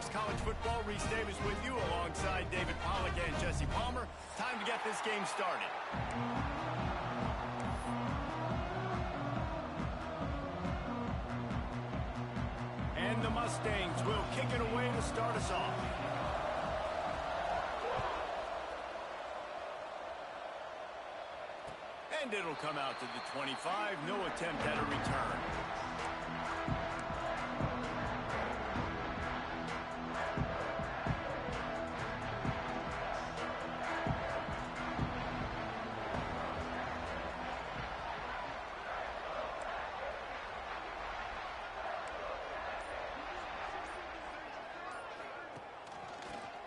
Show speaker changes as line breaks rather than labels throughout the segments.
Talks College Football. Reese Davis with you alongside David Pollack and Jesse Palmer. Time to get this game started. And the Mustangs will kick it away to start us off. And it'll come out to the 25. No attempt at a return.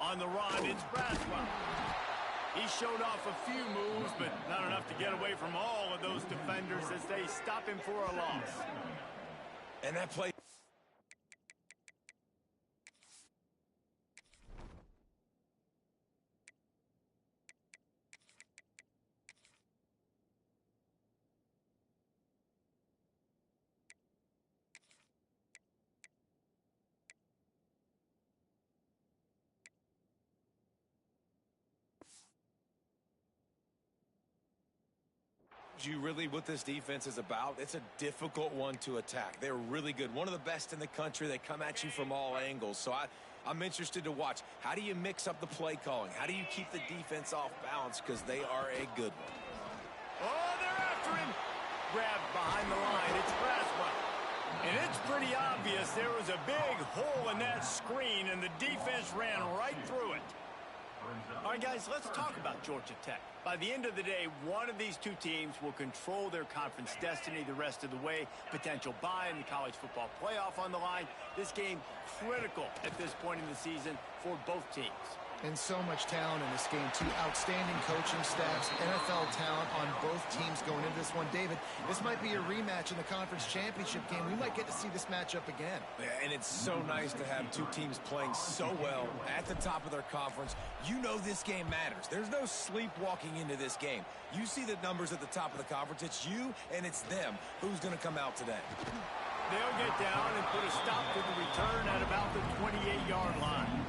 On the run, it's Braswell. He showed off a few moves, but not enough to get away from all of those defenders as they stop him for a loss.
And that play... You really what this defense is about. It's a difficult one to attack. They're really good. One of the best in the country. They come at you from all angles. So I'm interested to watch. How do you mix up the play calling? How do you keep the defense off balance? Because they are a good one.
Oh, they're after him. Grabbed behind the line. It's Braswell. And it's pretty obvious there was a big hole in that screen, and the defense ran right through it. All right, guys, let's talk about Georgia Tech. By the end of the day, one of these two teams will control their conference destiny the rest of the way. Potential bye in the college football playoff on the line. This game critical at this point in the season for both teams.
And so much talent in this game, too. Outstanding coaching staffs, NFL talent on both teams going into this one. David, this might be a rematch in the conference championship game. We might get to see this matchup again.
Yeah, and it's so nice to have two teams playing so well at the top of their conference. You know this game matters. There's no sleepwalking into this game. You see the numbers at the top of the conference. It's you and it's them. Who's going to come out today?
They'll get down and put a stop to the return at about the 28-yard line.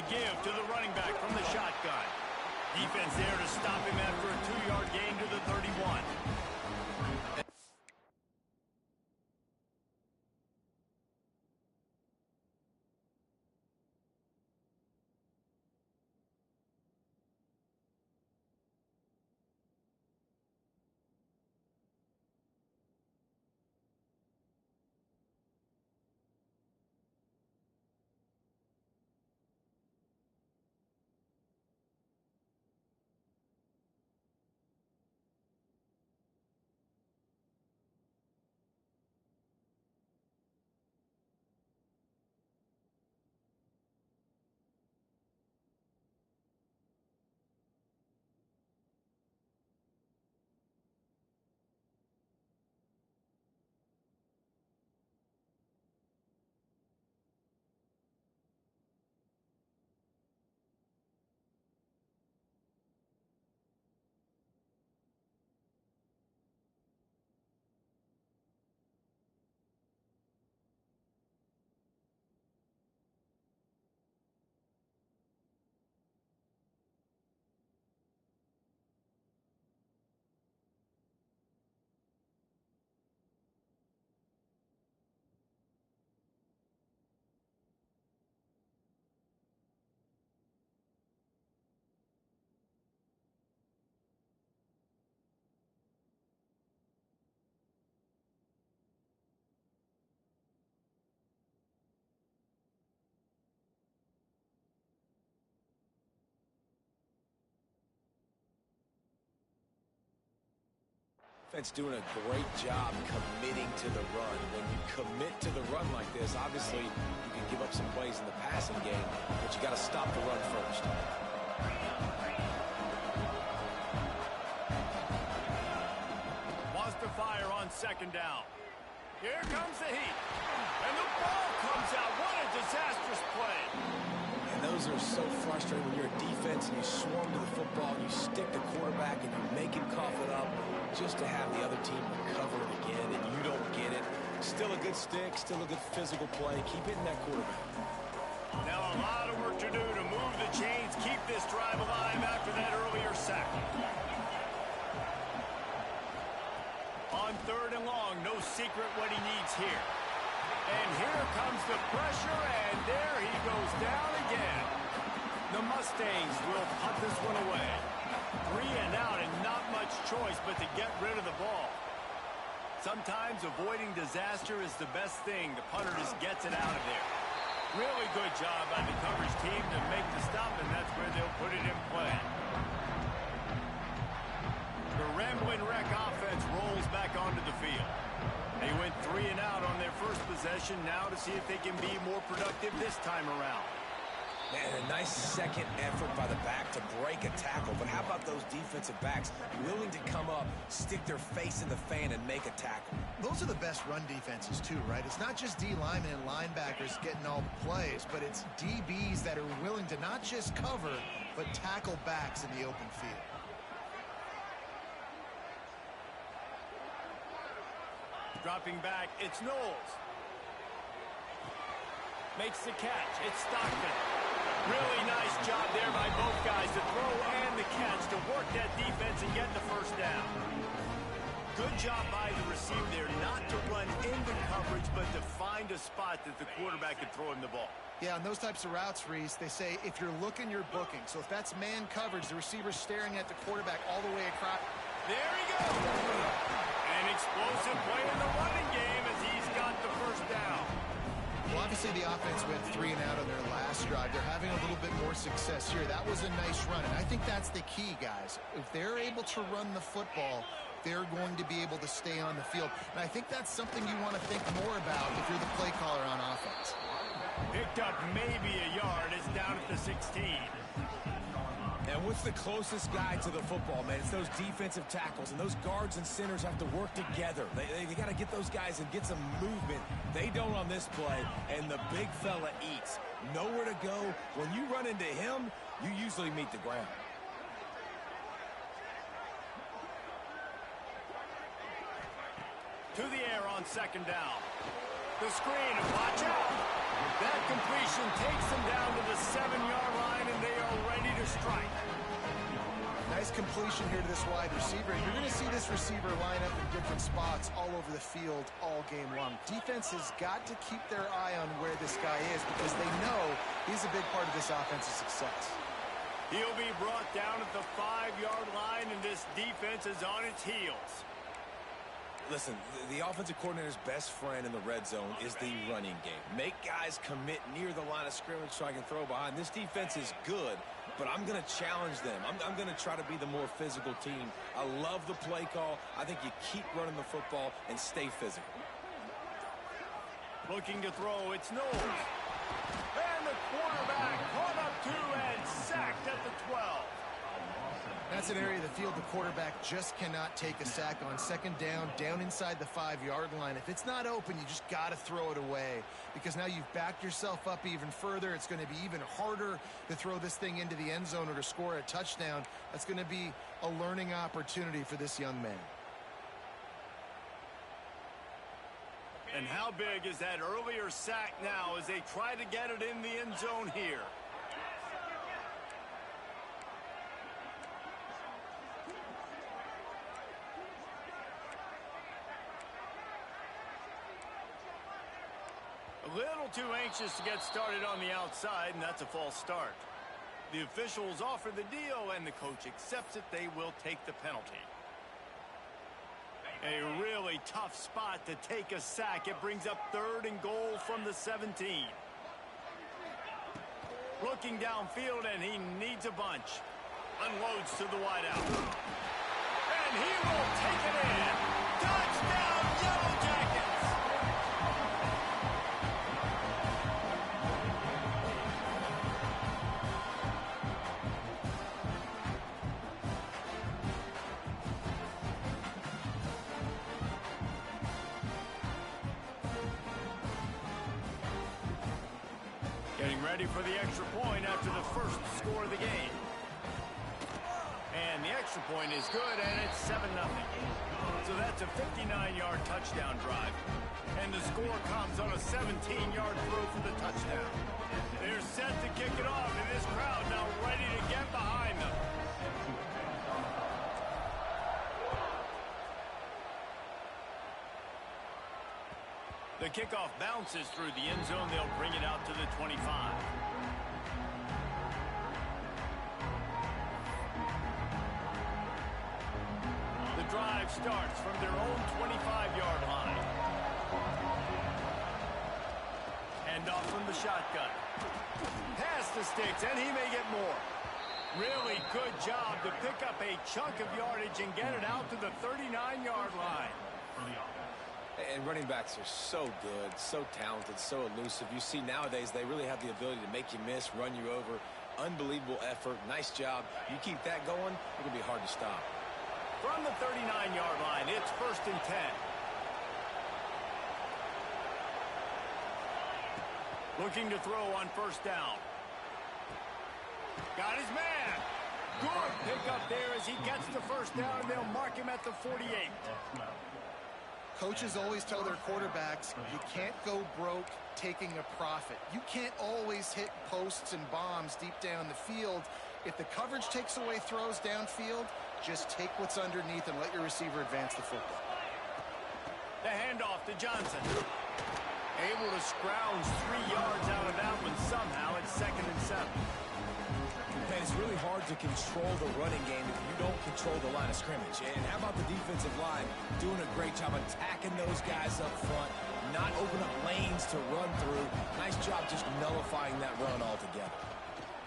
Give to the running back from the shotgun. Defense there to stop him after a 2-yard gain to the 31.
Defense doing a great job committing to the run. When you commit to the run like this, obviously you can give up some plays in the passing game, but you got to stop the run first.
Wants to fire on second down. Here comes the heat. And the ball comes out. What a disastrous play.
those are so frustrating when you're a defense and you swarm to the football, you stick the quarterback, and you make him cough it up just to have the other team recover it again, and you don't get it. Still a good stick, still a good physical play. Keep hitting that quarterback.
Now a lot of work to do to move the chains, keep this drive alive after that earlier sack. On 3rd and long, no secret what he needs here. And here comes the pressure, and there he goes down again. The Mustangs will punt this one away. 3 and out, and not much choice but to get rid of the ball. Sometimes avoiding disaster is the best thing. The punter just gets it out of there. Really good job by the coverage team to make the stop, and that's where they'll put it in play. The Rambling Wreck offense rolls back onto the field. They went 3 and out on their first possession, now to see if they can be more productive this time around.
Man, a nice second effort by the back to break a tackle, but how about those defensive backs willing to come up, stick their face in the fan, and make a tackle?
Those are the best run defenses too, right? It's not just D linemen and linebackers getting all the plays, but it's DBs that are willing to not just cover, but tackle backs in the open field.
Dropping back, it's Knowles. Makes the catch, it's Stockton. Really nice job there by both guys to throw and the catch to work that defense and get the first down. Good job by the receiver there not to run into coverage, but to find a spot that the quarterback could throw him the ball.
Yeah, on those types of routes, Reese, they say if you're looking, you're booking. So if that's man coverage, the receiver's staring at the quarterback all the way across.
There he goes. An explosive play in the running game as he's got the first down.
Well, obviously the offense went 3 and out on their last drive. They're having a little bit more success here. That was a nice run, and I think that's the key, guys. If they're able to run the football, they're going to be able to stay on the field. And I think that's something you want to think more about if you're the play caller on offense.
Picked up maybe a yard. It's down at the 16.
And what's the closest guy to the football, man? It's those defensive tackles, and those guards and centers have to work together. They got to get those guys and get some movement. They don't on this play, and the big fella eats. Nowhere to go. When you run into him, you usually meet the ground.
To the air on 2nd down. The screen, and watch out. That completion takes them down to the 7-yard line, and they are ready to strike.
Nice completion here to this wide receiver. You're going to see this receiver line up in different spots all over the field all game long. Defense has got to keep their eye on where this guy is because they know he's a big part of this offensive success.
He'll be brought down at the 5-yard line, and this defense is on its heels.
Listen, the offensive coordinator's best friend in the red zone is the running game. Make guys commit near the line of scrimmage so I can throw behind. This defense is good, but I'm going to challenge them. I'm going to try to be the more physical team. I love the play call. I think you keep running the football and stay physical.
Looking to throw, it's Knowles. And the quarterback caught up to and sacked at the 12.
That's an area of the field the quarterback just cannot take a sack on. 2nd down, down inside the 5-yard line. If it's not open, you just got to throw it away because now you've backed yourself up even further. It's going to be even harder to throw this thing into the end zone or to score a touchdown. That's going to be a learning opportunity for this young man.
And how big is that earlier sack now as they try to get it in the end zone here? A little too anxious to get started on the outside, and that's a false start. The officials offer the deal, and the coach accepts it. They will take the penalty. A really tough spot to take a sack. It brings up 3rd and goal from the 17. Looking downfield, and he needs a bunch. Unloads to the wideout. And he will take it in. Touchdown, Yellow Jackets! Getting ready for the extra point after the first score of the game. And the extra point is good, and it's 7-0. So that's a 59-yard touchdown drive. And the score comes on a 17-yard throw for the touchdown. They're set to kick it off, and this crowd now ready to get behind them. The kickoff bounces through the end zone. They'll bring it out to the 25. The drive starts from their own 25-yard line. Hand off from the shotgun. Pass the sticks, and he may get more. Really good job to pick up a chunk of yardage and get it out to the 39-yard line.
And running backs are so good, so talented, so elusive. You see nowadays they really have the ability to make you miss, run you over. Unbelievable effort. Nice job. You keep that going, it'll be hard to stop.
From the 39-yard line, it's 1st and 10. Looking to throw on 1st down. Got his man. Good pickup there as he gets the 1st down, and they'll mark him at the 48.
Coaches always tell their quarterbacks, you can't go broke taking a profit. You can't always hit posts and bombs deep down the field. If the coverage takes away throws downfield, just take what's underneath and let your receiver advance the football.
The handoff to Johnson. Able to scrounge 3 yards out of that one somehow. It's 2nd and 7.
And it's really hard to control the running game if you don't control the line of scrimmage. And how about the defensive line doing a great job attacking those guys up front, not open up lanes to run through. Nice job just nullifying that run altogether.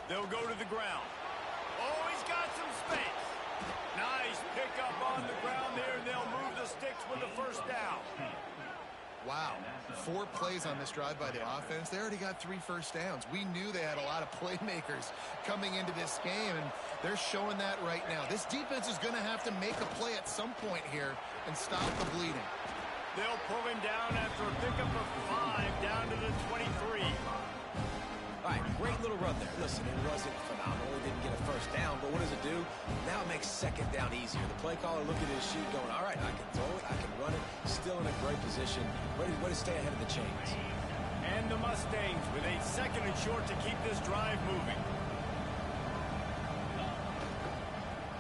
They'll go to the ground. Oh, he's got some space. Nice pickup on the ground there, and they'll move the sticks with the 1st down.
Wow, 4 plays on this drive by the offense. They already got 3 first downs. We knew they had a lot of playmakers coming into this game, and they're showing that right now. This defense is going to have to make a play at some point here and stop the bleeding.
They'll pull him down after a pickup of 5 down to the 23.
All right, great little run there. Listen, it wasn't phenomenal. He didn't get a 1st down, but what does it do? Now it makes 2nd down easier. The play caller looking at his sheet going, all right, I can throw it, I can run it. Still in a great position. Ready to stay ahead of the chains.
And the Mustangs with a 2nd and short to keep this drive moving.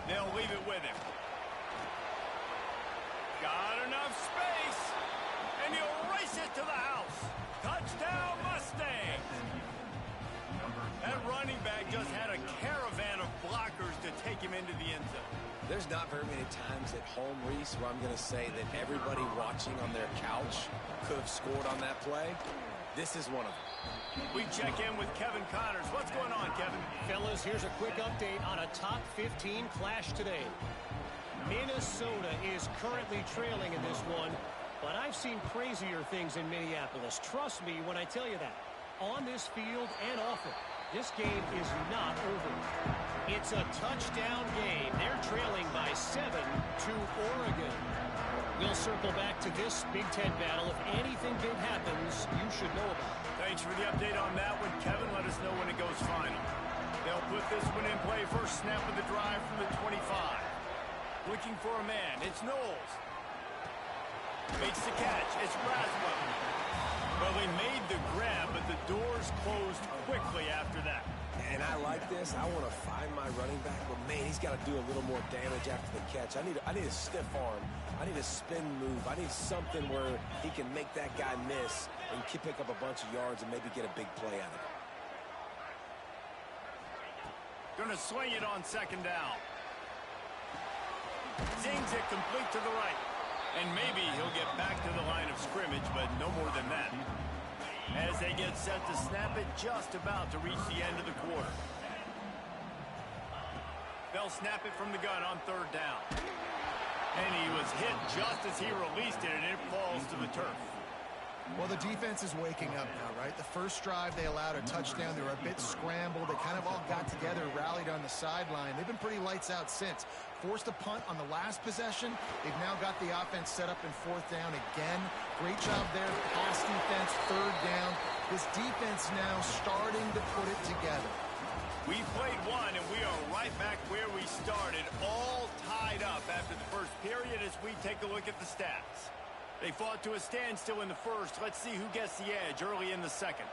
They'll leave it with him. Got enough space. And he'll race it to the house. Touchdown, Mustangs. That running back just had a caravan of blockers to take him into the end zone.
There's not very many times at home, Reese, where I'm going to say that everybody watching on their couch could have scored on that play. This is one of them.
We check in with Kevin Connors. What's going on, Kevin?
Fellas, here's a quick update on a top 15 clash today. Minnesota is currently trailing in this one, but I've seen crazier things in Minneapolis. Trust me when I tell you that. On this field and off it, this game is not over. It's a touchdown game. They're trailing by 7 to Oregon. We'll circle back to this Big Ten battle. If anything big happens, you should know about it.
Thanks for the update on that one, Kevin. Let us know when it goes final. They'll put this one in play. First snap of the drive from the 25. Looking for a man. It's Knowles. Makes the catch. It's Braswell. Well, they made the grab, but the doors closed quickly after that.
And I like this. I want to find my running back, but man, he's got to do a little more damage after the catch. I need a stiff arm. I need a spin move. I need something where he can make that guy miss and pick up a bunch of yards and maybe get a big play out of it.
Gonna swing it on 2nd down. Zings it complete to the right. And maybe he'll get back to the line of scrimmage, but no more than that. As they get set to snap it, just about to reach the end of the quarter. They'll snap it from the gun on 3rd down. And he was hit just as he released it, and it falls to the turf.
Well, the defense is waking up now, right? The first drive, they allowed a touchdown. They were a bit scrambled. They kind of all got together, rallied on the sideline. They've been pretty lights out since. Forced a punt on the last possession. They've now got the offense set up in 4th down again. Great job there. Pass defense, 3rd down. This defense now starting to put it together.
We played one, and we are right back where we started, all tied up after the first period as we take a look at the stats. They fought to a standstill in the first. Let's see who gets the edge early in the second.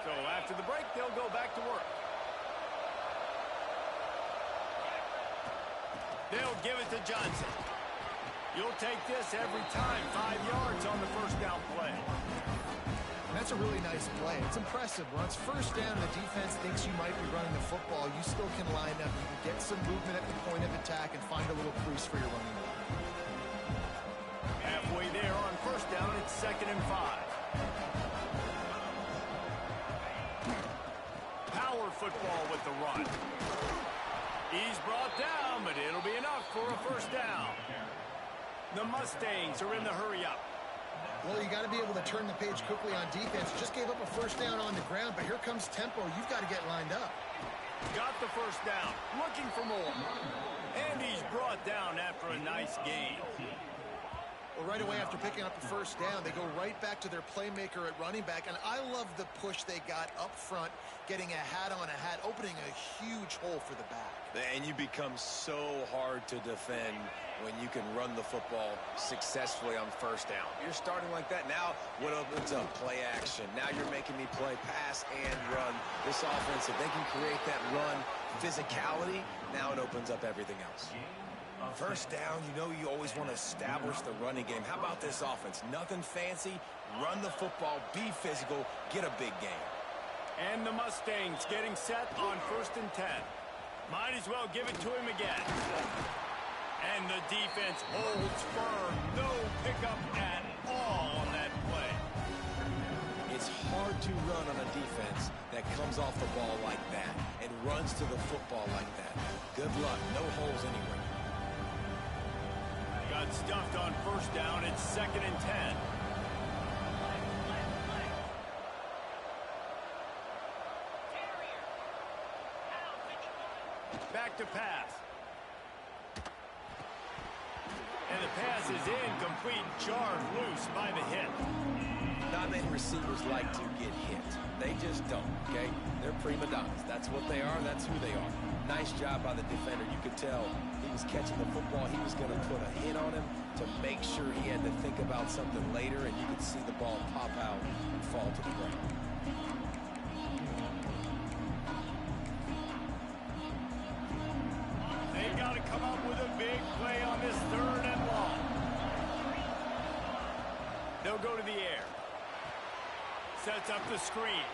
So after the break, they'll go back to work. They'll give it to Johnson. You'll take this every time. 5 yards on the first down play.
That's a really nice play. It's impressive. When it's first down, the defense thinks you might be running the football. You still can line up. You can get some movement at the point of attack and find a little crease for your running back.
Halfway there on first down, it's 2nd and 5. Power football with the run. He's brought down, but it'll be enough for a first down. The Mustangs are in the hurry-up.
Well, you got to be able to turn the page quickly on defense. Just gave up a first down on the ground, but here comes tempo. You've got to get lined up.
Got the first down, looking for more. And he's brought down after a nice gain.
Well, right away after picking up the first down, they go right back to their playmaker at running back. And I love the push they got up front, getting a hat on a hat, opening a huge hole for the back.
And you become so hard to defend when you can run the football successfully on first down. You're starting like that. Now what opens up? Play action. Now you're making me play pass and run. This offense, if they can create that run physicality, now it opens up everything else. First down, you know you always want to establish the running game. How about this offense? Nothing fancy. Run the football, be physical, get a big gain.
And the Mustangs getting set on 1st and 10. Might as well give it to him again. And the defense holds firm. No pickup at all on that play.
It's hard to run on a defense that comes off the ball like that and runs to the football like that. Good luck. No holes anywhere.
Got stuffed on first down. It's 2nd and 10. Back to pass. And the pass is incomplete, jarred loose by the hit.
Not many receivers like to get hit. They just don't, okay? They're prima donnas. That's what they are. That's who they are. Nice job by the defender. You could tell he was catching the football. He was going to put a hit on him to make sure he had to think about something later, and you could see the ball pop out and fall to the ground.
They got to come up with a big play on this 3rd and long. They'll go to the air. Sets up the screen.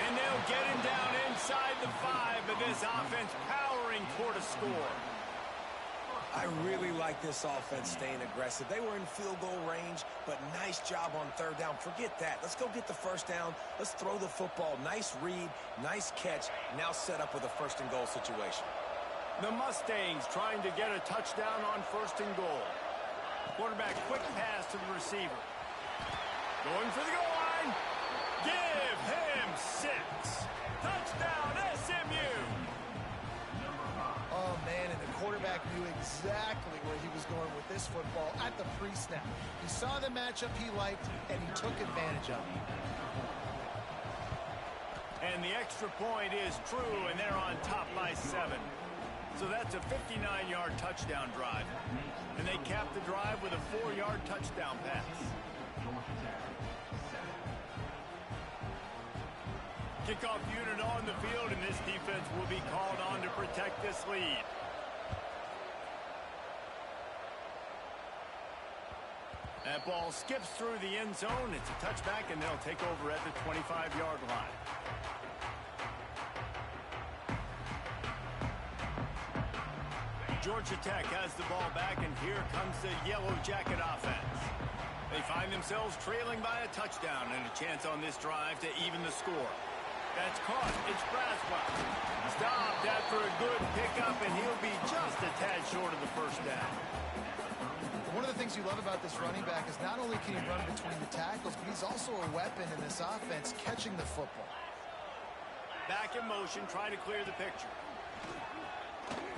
And they'll get him down inside the 5, but this offense powering toward a score.
I really like this offense staying aggressive. They were in field goal range, but nice job on 3rd down. Forget that. Let's go get the first down. Let's throw the football. Nice read, nice catch. Now set up with a 1st and goal situation.
The Mustangs trying to get a touchdown on 1st and goal. Quarterback quick pass to the receiver. Going for the goal line. Give him 6. Touchdown, SMU.
Oh, man, and the quarterback knew exactly where he was going with this football at the pre-snap. He saw the matchup he liked, and he took advantage of it.
And the extra point is true, and they're on top by 7. So that's a 59-yard touchdown drive. And they cap the drive with a 4-yard touchdown pass. Kickoff unit on the field, and this defense will be called on to protect this lead. That ball skips through the end zone. It's a touchback, and they'll take over at the 25-yard line. Georgia Tech has the ball back, and here comes the Yellow Jacket offense. They find themselves trailing by a touchdown and a chance on this drive to even the score. That's caught. It's Braswell. Stopped after a good pickup, and he'll be just a tad short of the first down.
One of the things you love about this running back is not only can he run between the tackles, but he's also a weapon in this offense, catching the football.
Back in motion, trying to clear the picture.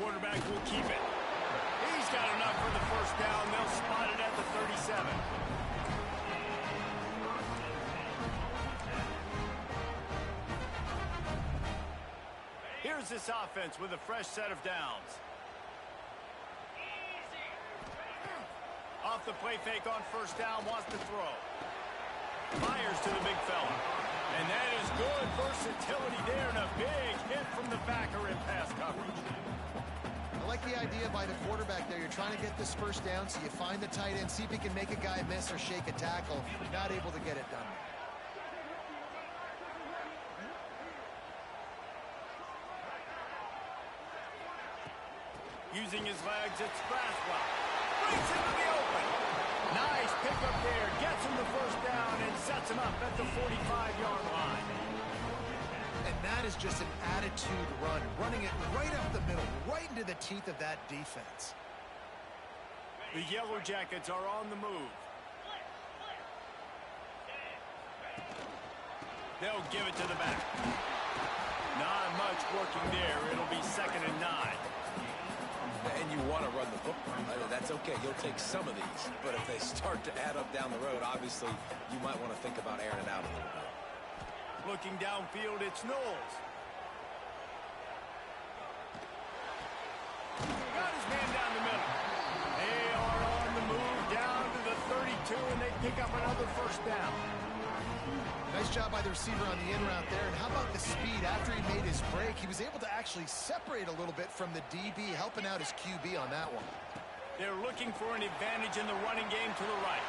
Quarterback will keep it. He's got enough for the first down. They'll spot it at the 37. Here's this offense with a fresh set of downs. Off the play fake on first down, wants to throw. Fires to the big fella. And that is good versatility there, and a big hit from the backer in pass coverage.
I like the idea by the quarterback there. You're trying to get this first down, so you find the tight end, see if he can make a guy miss or shake a tackle. Not able to get it done.
Using his legs, it's Braswell. Brings him to the open. Nice pickup there. Gets him the first down and sets him up at the 45-yard line.
And that is just an attitude run. Running it right up the middle, right into the teeth of that defense.
The Yellow Jackets are on the move. They'll give it to the back. Not much working there. It'll be 2nd and 9.
And you want to run the football. That's okay. You'll take some of these. But if they start to add up down the road, obviously, you might want to think about airing it out a little bit.
Looking downfield, it's Knowles. Got his man down the middle. They are on the move down to the 32, and they pick up another first down.
Nice job by the receiver on the in route there. And how about the speed? After he made his break, he was able to actually separate a little bit from the DB, helping out his QB on that one.
They're looking for an advantage in the running game to the right.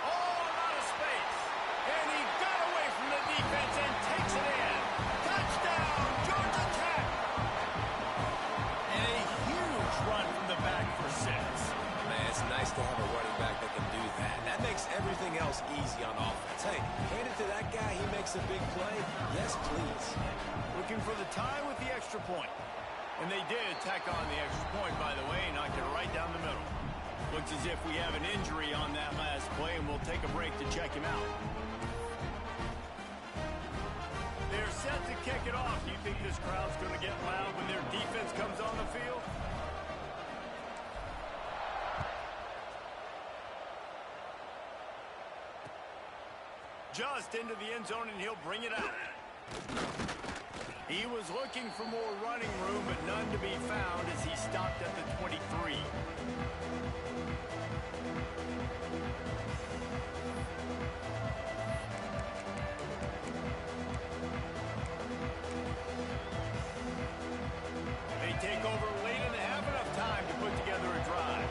Oh, a lot of space. And he got away from the defense and takes it in. Touchdown, Georgia Tech. And a huge run from the back for 6.
Man, it's nice to have a running back that can do that. That makes everything else easy on offense. Hey, hand it to that guy, he makes a big play. Yes, please.
Looking for the tie with the extra point. And they did tack on the extra point, by the way, knocked it right down the middle. Looks as if we have an injury on that last play, and we'll take a break to check him out. They're set to kick it off. Do you think this crowd's going to get loud when their defense comes on the field? Just into the end zone, and he'll bring it out. He was looking for more running room, but none to be found as he stopped at the 23. They take over late and have enough time to put together a drive.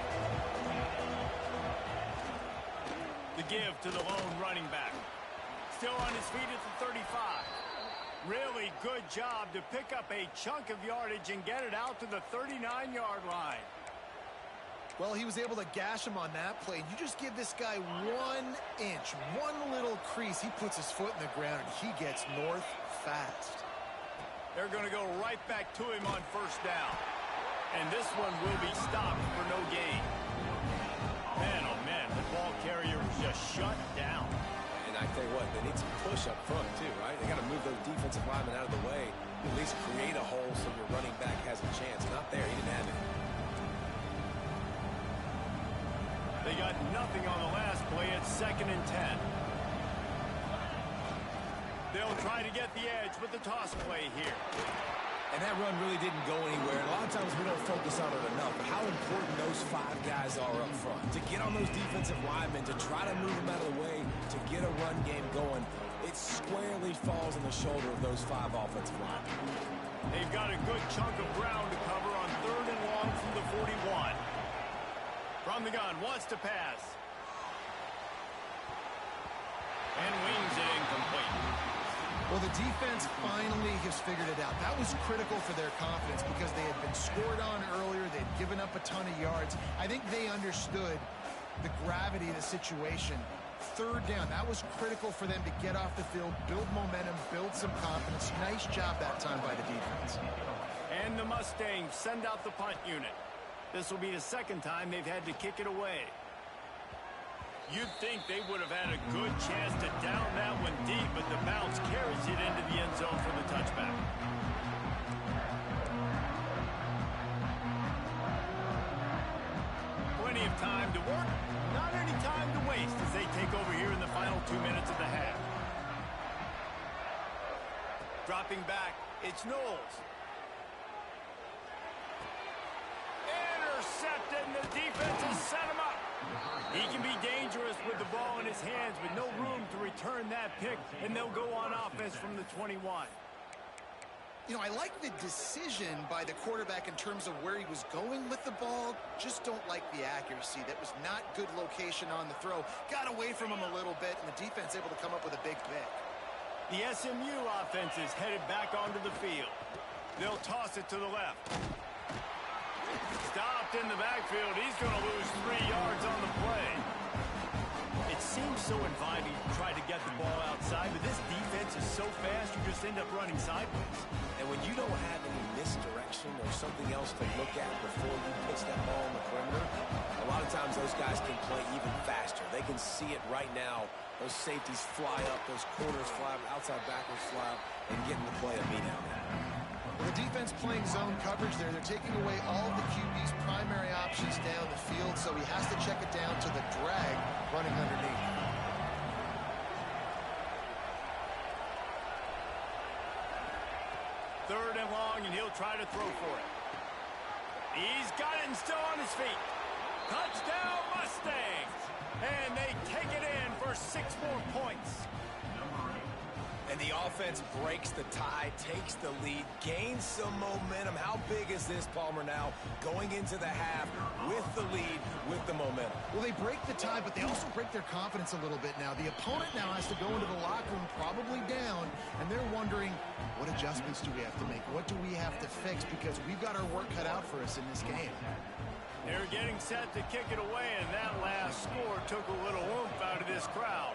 The give to the lone running back. Still on his feet at the 35. Really good job to pick up a chunk of yardage and get it out to the 39-yard line.
Well, he was able to gash him on that play. You just give this guy 1 inch, one little crease. He puts his foot in the ground, and he gets north fast.
They're going to go right back to him on first down. And this one will be stopped for no gain. Man, oh man, the ball carrier was just shut down.
And I tell you what, they need some push up front too, right? They got to move those defensive linemen out of the way, at least create a hole so your running back has a chance. Not there, he didn't have it.
They got nothing on the last play. It's 2nd and 10. They'll try to get the edge with the toss play here.
And that run really didn't go anywhere. And a lot of times we don't focus on it enough, but how important those 5 guys are up front. To get on those defensive linemen, to try to move them out of the way, to get a run game going, it squarely falls on the shoulder of those 5 offensive linemen.
They've got a good chunk of ground to cover on 3rd and long from the 41. From the gun, wants to pass. And wings it incomplete.
Well, the defense finally has figured it out. That was critical for their confidence because they had been scored on earlier. They'd given up a ton of yards. I think they understood the gravity of the situation. 3rd down, that was critical for them to get off the field, build momentum, build some confidence. Nice job that time by the defense.
And the Mustangs send out the punt unit. This will be the 2nd time they've had to kick it away. You'd think they would have had a good chance to down that one deep, but the bounce carries it into the end zone for the touchback. to work, not any time to waste as they take over here in the final 2 minutes of the half. Dropping back, it's Knowles. Intercepted, and the defense has set him up. He can be dangerous with the ball in his hands, but no room to return that pick, and they'll go on offense from the 21.
You know, I like the decision by the quarterback in terms of where he was going with the ball. Just don't like the accuracy. That was not good location on the throw. Got away from him a little bit, and the defense able to come up with a big pick.
The SMU offense is headed back onto the field. They'll toss it to the left. Stopped in the backfield. He's going to lose 3 yards on the play. It seems so inviting to try to get the ball outside, but this defense is so fast you just end up running sideways.
And when you don't have any misdirection or something else to look at before you pitch that ball on the perimeter, a lot of times those guys can play even faster. They can see it right now. Those safeties fly up, those corners fly up, outside backers fly up, and get in the play immediately.
Well, the defense playing zone coverage there. They're taking away all of the QB's primary options down the field, so he has to check it down to the drag running underneath.
Third and long, and he'll try to throw for it. He's got it and still on his feet. Touchdown, Mustangs! And they take it in for 6 more points.
And the offense breaks the tie, takes the lead, gains some momentum. How big is this, Palmer, now going into the half with the lead, with the momentum?
Well, they break the tie, but they also break their confidence a little bit now. The opponent now has to go into the locker room probably down, and they're wondering, what adjustments do we have to make? What do we have to fix? Because we've got our work cut out for us in this game.
They're getting set to kick it away, and that last score took a little oomph out of this crowd.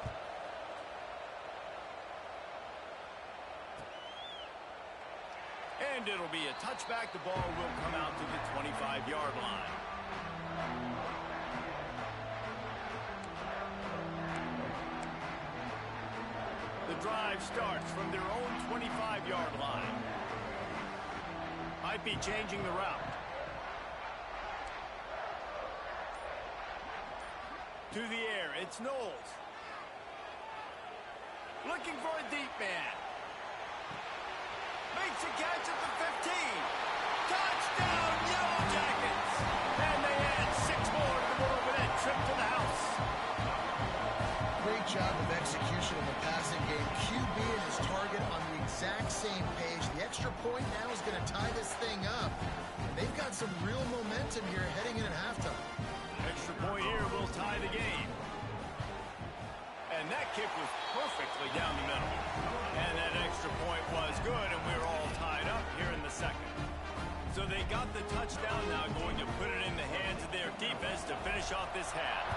And it'll be a touchback. The ball will come out to the 25-yard line. The drive starts from their own 25-yard line. Might be changing the route. To the air, it's Knowles. Looking for a deep man. Makes a catch at the 15. Touchdown, Yellow Jackets! And they add 6 more to the board with that trip to the house.
Great job of execution in the passing game. QB and his target on the exact same page. The extra point now is going to tie this thing up. And they've got some real momentum here heading in at halftime.
Extra point here will tie the game. And that kick was perfectly down the middle. And that extra point was good, and we're all tied up here in the second. So they got the touchdown, now going to put it in the hands of their defense to finish off this half.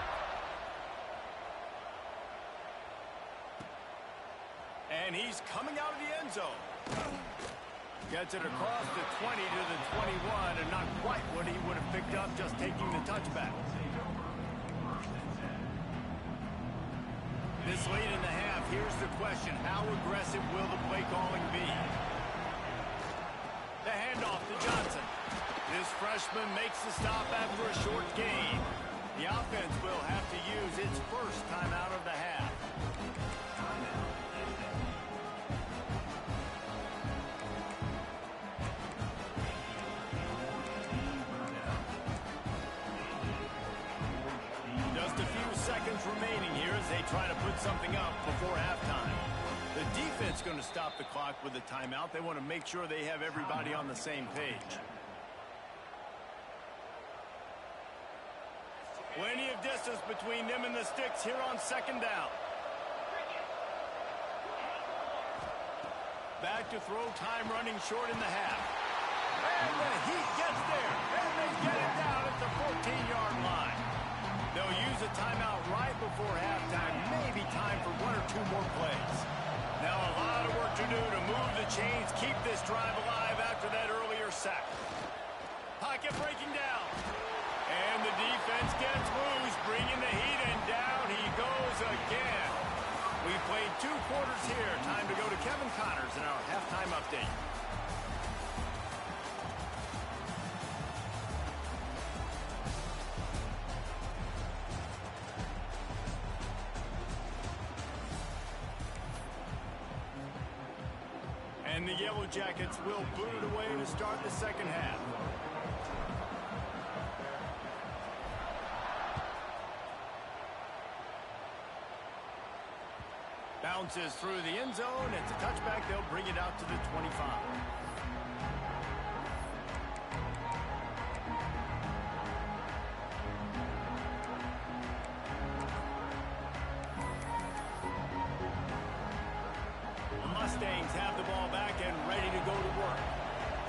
And he's coming out of the end zone. Gets it across the 20 to the 21, and not quite what he would have picked up just taking the touchback. This late in the half, here's the question. How aggressive will the play calling be? The handoff to Johnson. This freshman makes the stop after a short gain. The offense will have to use its first timeout of the half. Just a few seconds remaining here as they try to put something up before halftime. The defense going to stop the clock with a timeout. They want to make sure they have everybody on the same page. Plenty of distance between them and the sticks here on second down. Back to throw, time running short in the half. And the Heat gets there, and they get it down at the 14-yard line. They'll use a timeout right before halftime. Maybe time for 1 or 2 more plays. Now a lot of work to do to move the chains, keep this drive alive after that earlier sack. Pocket breaking down. And the defense gets loose, bringing the Heat, and down he goes again. We played 2 quarters here. Time to go to Kevin Connors in our halftime update. And the Yellow Jackets will boot it away to start the second half. Bounces through the end zone. It's a touchback. They'll bring it out to the 25. The Mustangs have the ball back and ready to go to work.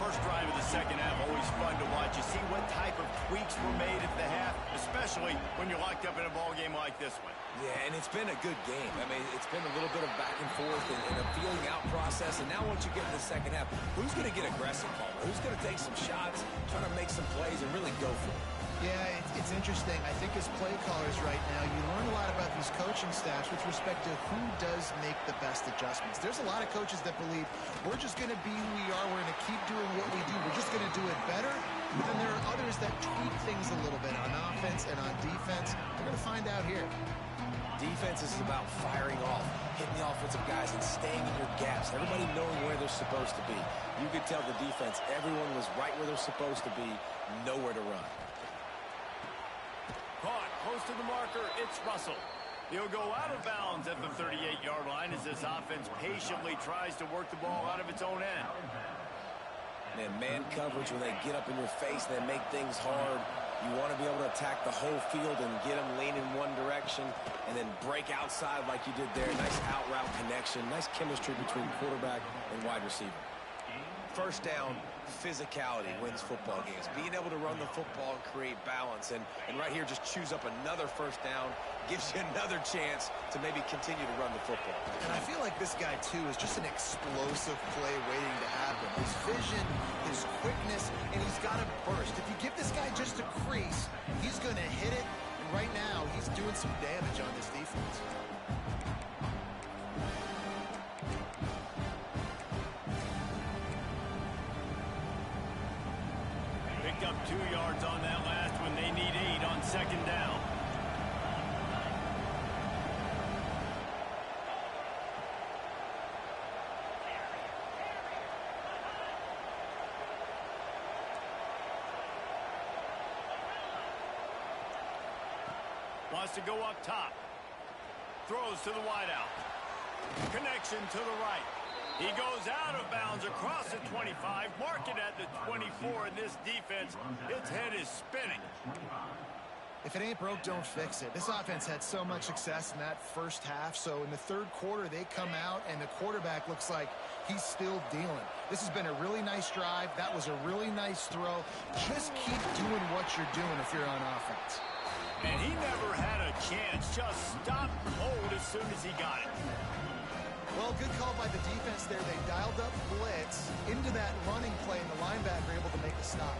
First drive of the second half, always fun to watch. You see what type of tweaks were made at the half, especially when you're locked up in a ball game like this one.
Yeah, and it's been a good game. I mean, it's been a little bit of back and forth and a feeling out process. And now once you get in the second half, who's going to get aggressive, Palmer? Who's going to take some shots, try to make some plays, and really go for it?
Yeah, it's interesting. I think as play callers right now, you learn a lot about these coaching staffs with respect to who does make the best adjustments. There's a lot of coaches that believe we're just going to be who we are. We're going to keep doing what we do. We're just going to do it better. But then there are others that tweak things a little bit on offense and on defense. We're going to find out here.
Defense is about firing off, hitting the offensive guys, and staying in your gaps. Everybody knowing where they're supposed to be. You could tell the defense, everyone was right where they're supposed to be, nowhere to run.
Caught close to the marker. It's Russell. He'll go out of bounds at the 38-yard line as this offense patiently tries to work the ball out of its own end.
Man coverage, when they get up in your face, they make things hard. You want to be able to attack the whole field and get them leaning one direction and then break outside like you did there. Nice out route connection. Nice chemistry between quarterback and wide receiver. First down, physicality wins football games. Being able to run the football and create balance. And right here, just choose up another first down, gives you another chance to maybe continue to run the football.
And I feel like this guy, too, is just an explosive play waiting to happen. His vision, his quickness, and he's got a burst. If you give this guy just a crease, he's going to hit it. And right now, he's doing some damage on this defense.
Picked up 2 yards on that last one. They need 8 on second down. Wants to go up top. Throws to the wideout. Connection to the right. He goes out of bounds across the 25, marking at the 24, and this defense, its head is spinning.
If it ain't broke, don't fix it. This offense had so much success in that first half, so in the third quarter, they come out, and the quarterback looks like he's still dealing. This has been a really nice drive. That was a really nice throw. Just keep doing what you're doing if you're on offense.
And he never had a chance. Just stopped cold as soon as he got it.
Well, good call by the defense there. They dialed up blitz into that running play, and the linebacker able to make the stop.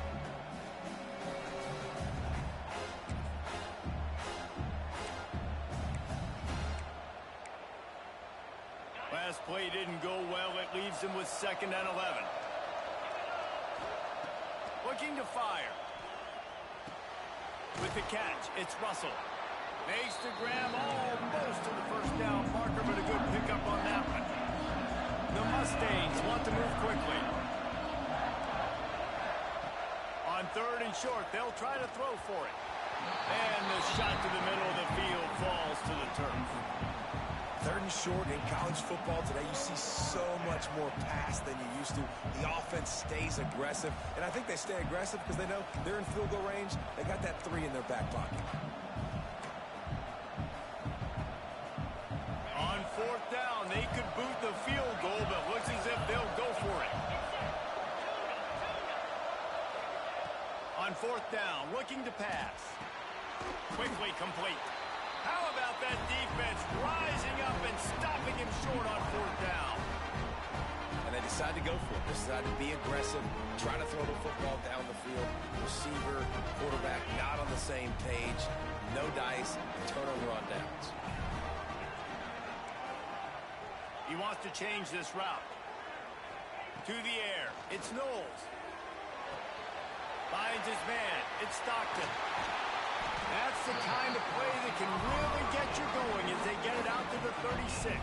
Last play didn't go well. It leaves him with 2nd and 11. Looking to fire. With the catch, it's Russell. Makes the grab almost to the first down marker, but a good pickup on that one. The Mustangs want to move quickly. On 3rd and short, they'll try to throw for it. And the shot to the middle of the field falls to the turf.
3rd and short in college football today, you see so much more pass than you used to. The offense stays aggressive, and I think they stay aggressive because they know they're in field goal range. They got that 3 in their back pocket.
On 4th down, they could boot the field goal, but looks as if they'll go for it. On 4th down, looking to pass. Quickly complete. How about that defense rising up and stopping him short on 4th down?
And they decide to go for it. They decide to be aggressive, try to throw the football down the field. Receiver, quarterback, not on the same page. No dice, turnover on downs.
He wants to change this route. To the air. It's Knowles. Finds his man. It's Stockton. That's the kind of play that can really get you going as they get it out to the 36.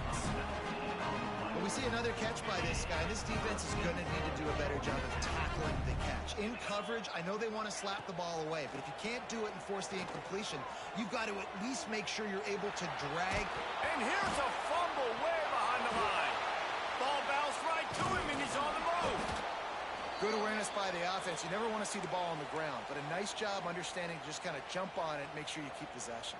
Well, we see another catch by this guy. This defense is going to need to do a better job of tackling the catch. In coverage, I know they want to slap the ball away, but if you can't do it and force the incompletion, you've got to at least make sure you're able to drag.
And here's a fumble way behind the line. Ball bounced right to him, and he's on the move.
Good awareness by the offense. You never want to see the ball on the ground, but a nice job understanding to just kind of jump on it and make sure you keep possession.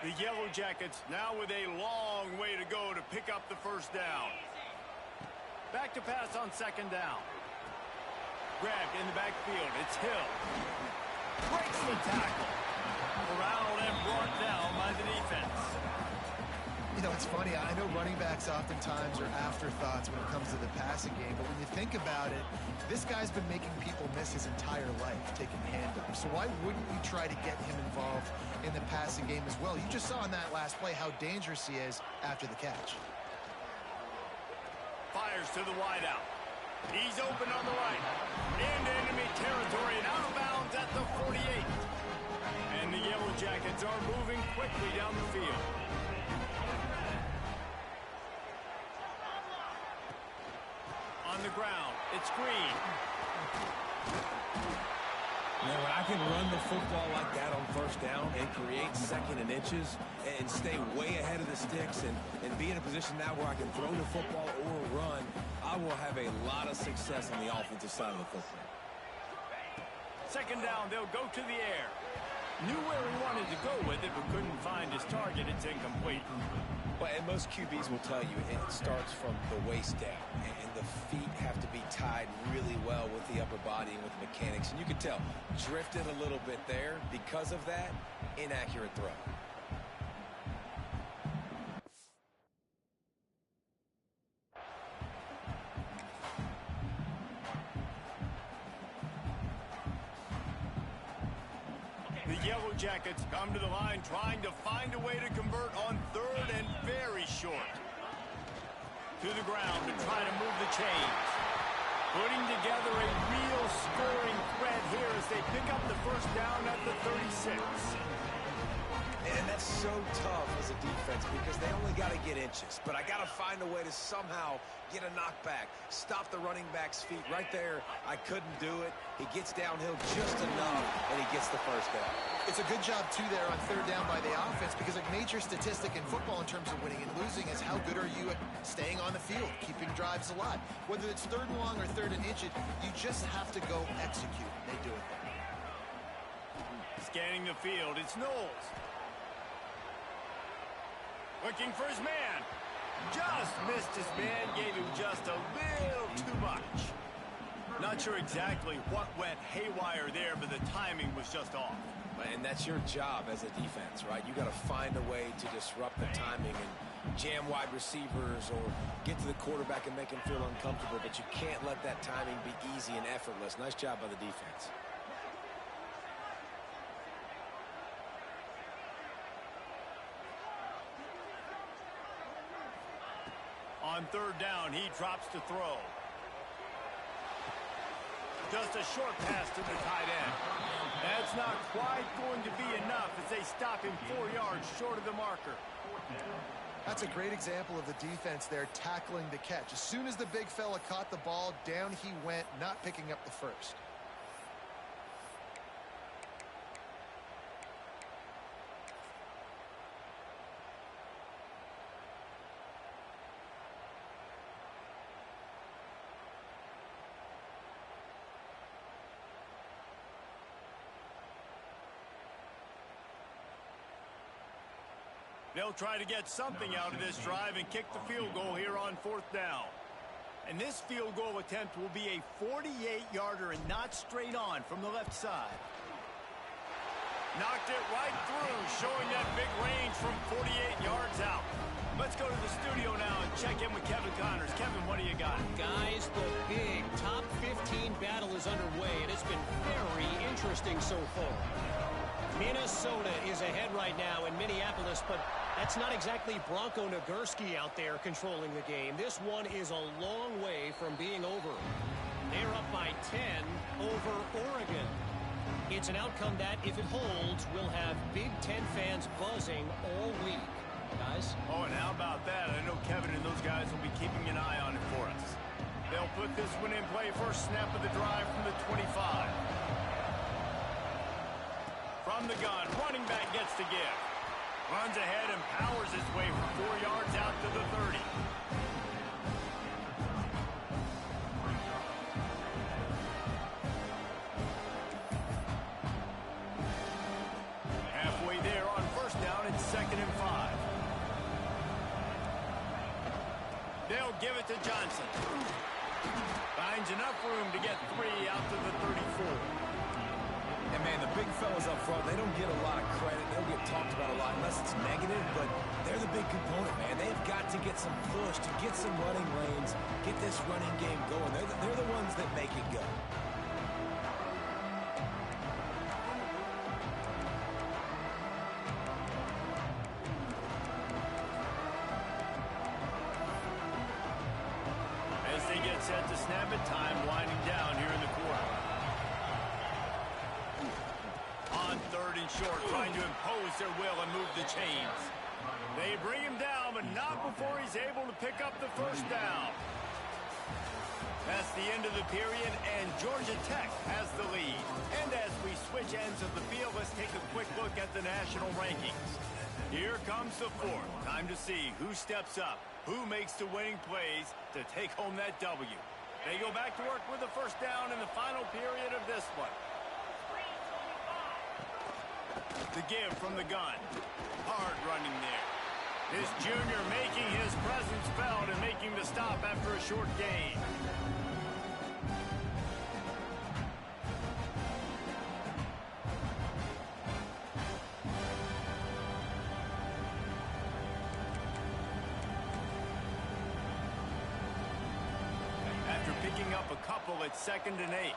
The Yellow Jackets now with a long way to go to pick up the first down. Back to pass on second down. Grabbed in the backfield. It's Hill. Breaks the tackle. Corralled and brought down by the defense.
You know, it's funny. I know running backs oftentimes are afterthoughts when it comes to the passing game, but when you think about it, this guy's been making people miss his entire life taking handoffs. So why wouldn't you try to get him involved in the passing game as well? You just saw in that last play how dangerous he is after the catch.
Fires to the wideout. He's open on the right. Into enemy territory and out of bounds at the 48. And the Yellow Jackets are moving quickly down the field. On the ground, it's Green.
You know, when I can run the football like that on first down and create second and inches and stay way ahead of the sticks and be in a position now where I can throw the football or run, I will have a lot of success on the offensive side of the football.
Second down, they'll go to the air. Knew where he wanted to go with it, but couldn't find his target. It's incomplete.
Well, and most QBs will tell you it starts from the waist down, and the feet have to be tied really well with the upper body and with the mechanics. And you can tell, drifted a little bit there. Because of that, inaccurate throw.
The Yellow Jackets come to the line trying to find a way to convert on third and very short. To the ground to try to move the chains. Putting together a real scoring threat here as they pick up the first down at the 36.
And that's so tough as a defense because they only got to get inches. But I got to find a way to somehow get a knockback, stop the running back's feet. Right there, I couldn't do it. He gets downhill just enough, and he gets the first down.
It's a good job, too, there on third down by the offense because a major statistic in football in terms of winning and losing is how good are you at staying on the field, keeping drives alive. Whether it's third and long or third and inches, you just have to go execute. They do it there.
Scanning the field, it's Knowles. Looking for his man. Just missed his man, gave him just a little too much. Not sure exactly what went haywire there, but the timing was just off.
And that's your job as a defense, right? You got to find a way to disrupt the timing and jam wide receivers or get to the quarterback and make him feel uncomfortable, but you can't let that timing be easy and effortless. Nice job by the defense.
On third down, he drops to throw. Just a short pass to the tight end. That's not quite going to be enough as they stop him 4 yards short of the marker.
That's a great example of the defense there tackling the catch. As soon as the big fella caught the ball, down he went, not picking up the first.
They'll try to get something out of this drive and kick the field goal here on fourth down. And this field goal attempt will be a 48-yarder and not straight on from the left side. Knocked it right through, showing that big range from 48 yards out. Let's go to the studio now and check in with Kevin Connors. Kevin, what do you got?
Guys, the big top 15 battle is underway, and it's been very interesting so far. Minnesota is ahead right now in Minneapolis, but that's not exactly Bronco Nagurski out there controlling the game. This one is a long way from being over. They're up by 10 over Oregon. It's an outcome that, if it holds, will have Big Ten fans buzzing all week. Guys?
Oh, and how about that? I know Kevin and those guys will be keeping an eye on it for us. They'll put this one in play. First snap of the drive from the 25. From the gun, running back gets to give. Runs ahead and powers his way for 4 yards out to the 30. Halfway there on first down and 2nd and 5. They'll give it to Johnson. Finds enough room to get 3 out to the 34.
And, man, the big fellas up front, they don't get a lot of credit. They don't get talked about a lot unless it's negative, but they're the big component, man. They've got to get some push, to get some running lanes, get this running game going. They're the ones that make it go.
As they get set to snap it, time winding down here in the quarter. On 3rd and short, trying to impose their will and move the chains. They bring him down, but not before he's able to pick up the first down. That's the end of the period, and Georgia Tech has the lead. And as we switch ends of the field, let's take a quick look at the national rankings. Here comes the 4th. Time to see who steps up, who makes the winning plays to take home that W. They go back to work with the first down in the final period of this one. The give from the gun. Hard running there. This junior making his presence felt and making the stop after a short gain. After picking up a couple, it's 2nd and 8.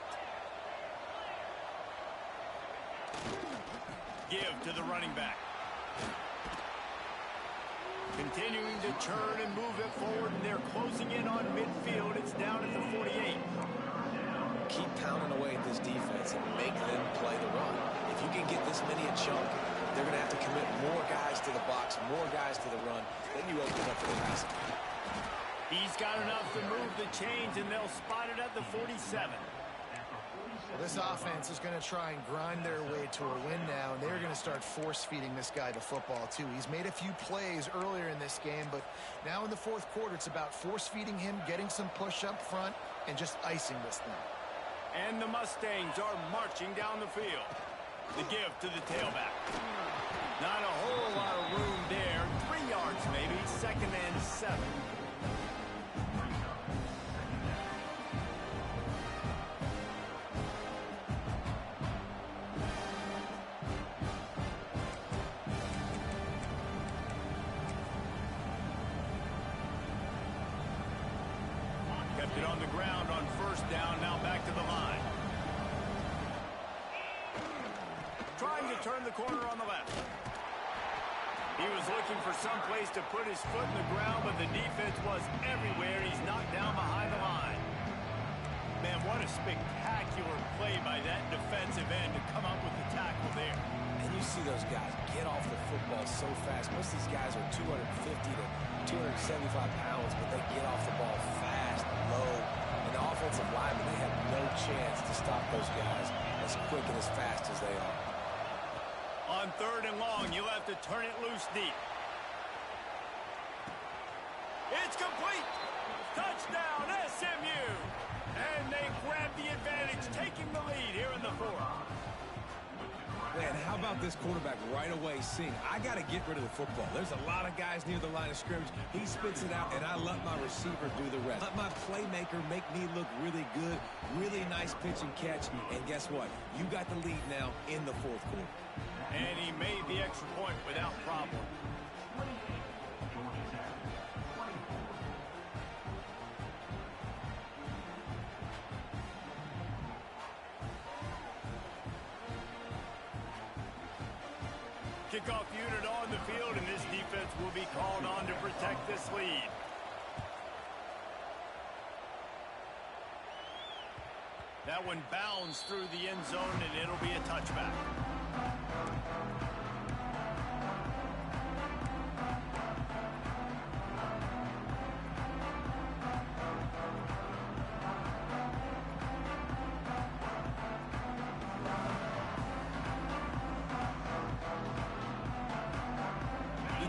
Give to the running back. Continuing to churn and move it forward, and they're closing in on midfield. It's down at the 48.
Keep pounding away at this defense and make them play the run. If you can get this many a chunk, they're going to have to commit more guys to the box, more guys to the run. Then you open up for the passing.
He's got enough to move the chains, and they'll spot it at the 47.
Well, this offense is going to try and grind their way to a win now, and they're going to start force-feeding this guy the football, too. He's made a few plays earlier in this game, but now in the 4th quarter, it's about force-feeding him, getting some push up front, and just icing this thing.
And the Mustangs are marching down the field. The give to the tailback. Not a whole lot of room there. 3 yards maybe, 2nd and 7. Kept it on the ground on first down, now back to the line. Trying to turn the corner on the left. He was looking for some place to put his foot in the ground, but the defense was everywhere. He's knocked down behind the line. Man, what a spectacular play by that defensive end to come up with the tackle there.
And you see those guys get off the football so fast. Most of these guys are 250 to 275 pounds, but they get off the ball fast, low. And the offensive linemen, they have no chance to stop those guys as quick and as fast as they are.
On 3rd and long, you'll have to turn it loose deep. It's complete. Touchdown, SMU. And they grab the advantage, taking the lead here in the 4th.
Man, how about this quarterback right away seeing, I got to get rid of the football. There's a lot of guys near the line of scrimmage. He spits it out, and I let my receiver do the rest. Let my playmaker make me look really good, really nice pitch and catch. And guess what? You got the lead now in the 4th quarter.
And he made the extra point without problem. Kickoff unit on the field, and this defense will be called on to protect this lead. That one bounds through the end zone, and it'll be a touchback.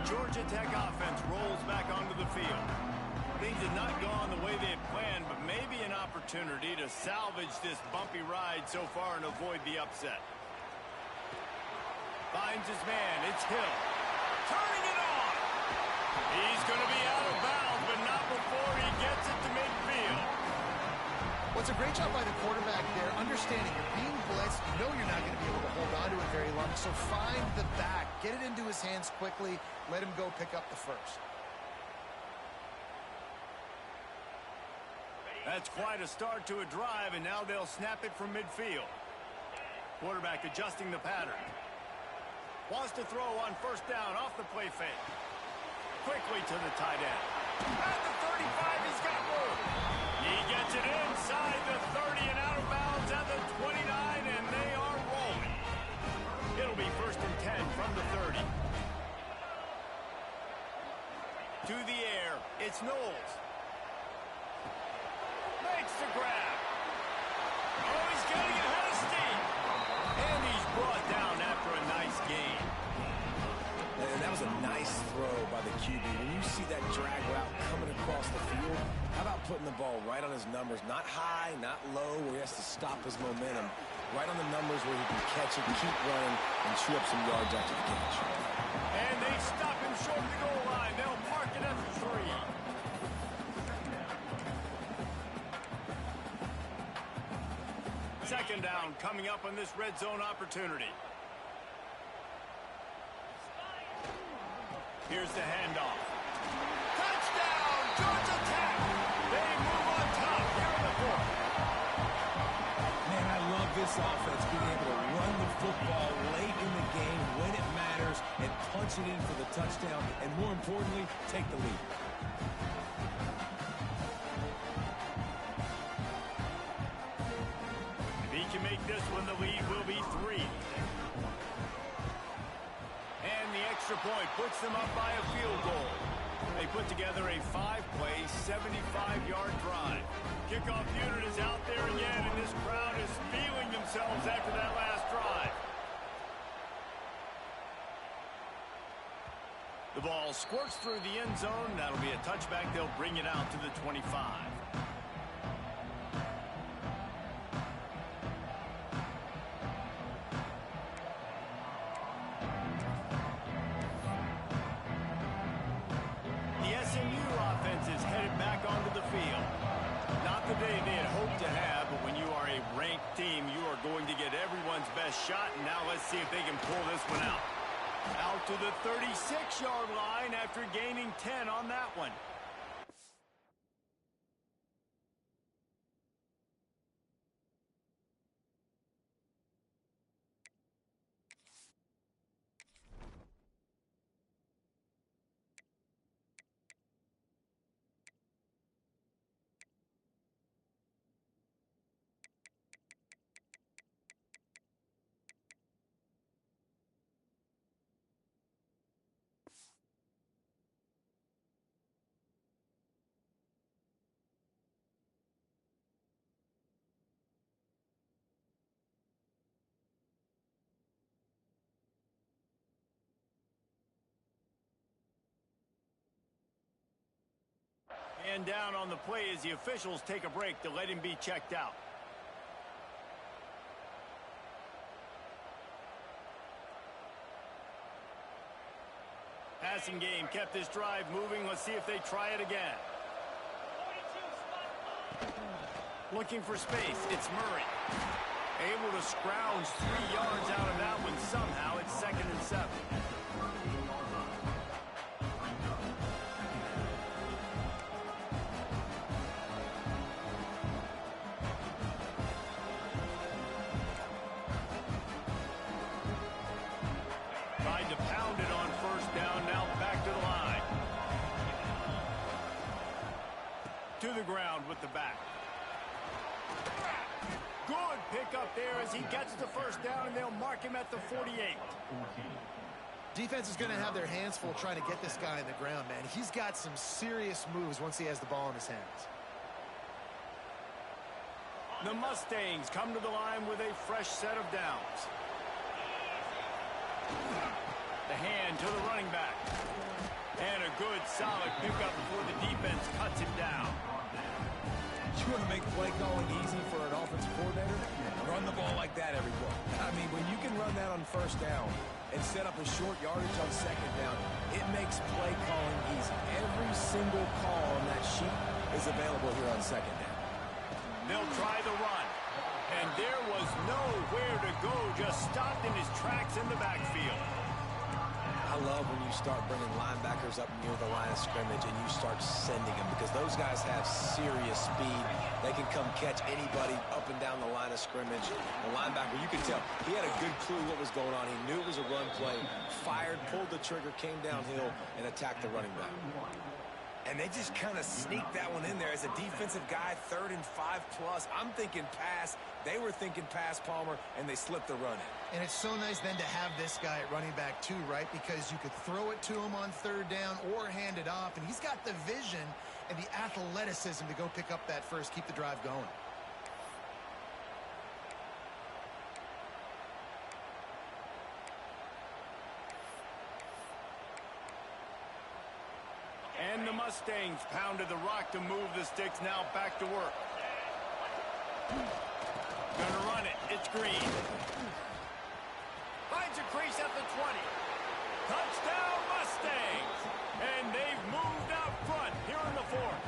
Georgia Tech offense rolls back onto the field. Things had not gone the way they had planned, but maybe an opportunity to salvage this bumpy ride so far and avoid the upset. Finds his man. It's Hill. Turning it on. He's going to be out of bounds, but not before he gets it to midfield.
Well, it's a great job by the quarterback there, understanding you're being blitzed, you know you're not going to be able to hold on to it very long, so find the back, get it into his hands quickly, let him go pick up the first.
That's quite a start to a drive, and now they'll snap it from midfield. Quarterback adjusting the pattern. Wants to throw on first down off the play fake. Quickly to the tight end. At the 35, he's got room. He gets it inside the 30 and out of bounds at the 29, and they are rolling. It'll be 1st and 10 from the 30. To the air, it's Knowles. Makes the grab. Oh, he's getting ahead of steam. And he's brought down after a nice gain.
And that was a nice throw by the QB. When you see that drag route coming across the field, how about putting the ball right on his numbers? Not high, not low, where he has to stop his momentum. Right on the numbers where he can catch it, keep running, and chew up some yards after the catch.
And they stop him short of the goal line. They'll mark it at the 3. Second down coming up on this red zone opportunity. Here's the handoff. Touchdown, Georgia Tech! They move on top here in the 4th.
Man, I love this offense being able to run the football late in the game when it matters and punch it in for the touchdown, and more importantly, take the lead.
If he can make this one, the lead will be 3. And the extra point puts them up by a field goal. They put together a 5-play, 75-yard drive. Kickoff unit is out there again, and this crowd is feeling themselves after that last drive. The ball squirts through the end zone. That'll be a touchback. They'll bring it out to the 25. SMU offense is headed back onto the field. Not the day they had hoped to have, but when you are a ranked team, you are going to get everyone's best shot, and now let's see if they can pull this one out. Out to the 36-yard line after gaining 10 on that one. And down on the play as the officials take a break to let him be checked out. Passing game kept this drive moving. Let's see if they try it again. Looking for space. It's Murray. Able to scrounge 3 yards out of that one somehow. It's 2nd and 7. Tried to pound it on first down. Now back to the line. To the ground with the back. Good He gets the first down, and they'll mark him at the 48.
Defense is going to have their hands full trying to get this guy in the ground, man. He's got some serious moves once he has the ball in his hands.
The Mustangs come to the line with a fresh set of downs. The hand to the running back. And a good, solid pickup before the defense cuts him down.
You want to make play calling easy for an offensive coordinator? Run the ball like that every play. I mean, when you can run that on first down and set up a short yardage on second down, it makes play calling easy. Every single call on that sheet is available here on second down.
They'll try the run. And there was nowhere to go, just stopped in his tracks in the backfield.
I love when you start bringing linebackers up near the line of scrimmage and you start sending them, because those guys have serious speed. They can come catch anybody up and down the line of scrimmage. The linebacker, you could tell, he had a good clue what was going on. He knew it was a run play, fired, pulled the trigger, came downhill, and attacked the running back. And they just kind of sneaked that one in there as a defensive guy, 3rd and 5+. I'm thinking pass. They were thinking pass, Palmer, and they slipped the run in.
And it's so nice then to have this guy at running back too, right? Because you could throw it to him on 3rd down or hand it off, and he's got the vision and the athleticism to go pick up that first, keep the drive going.
And the Mustangs pounded the rock to move the sticks, now back to work. Gonna run it. It's Green. Finds a crease at the 20. Touchdown, Mustangs! And they've moved out front here in the 4th.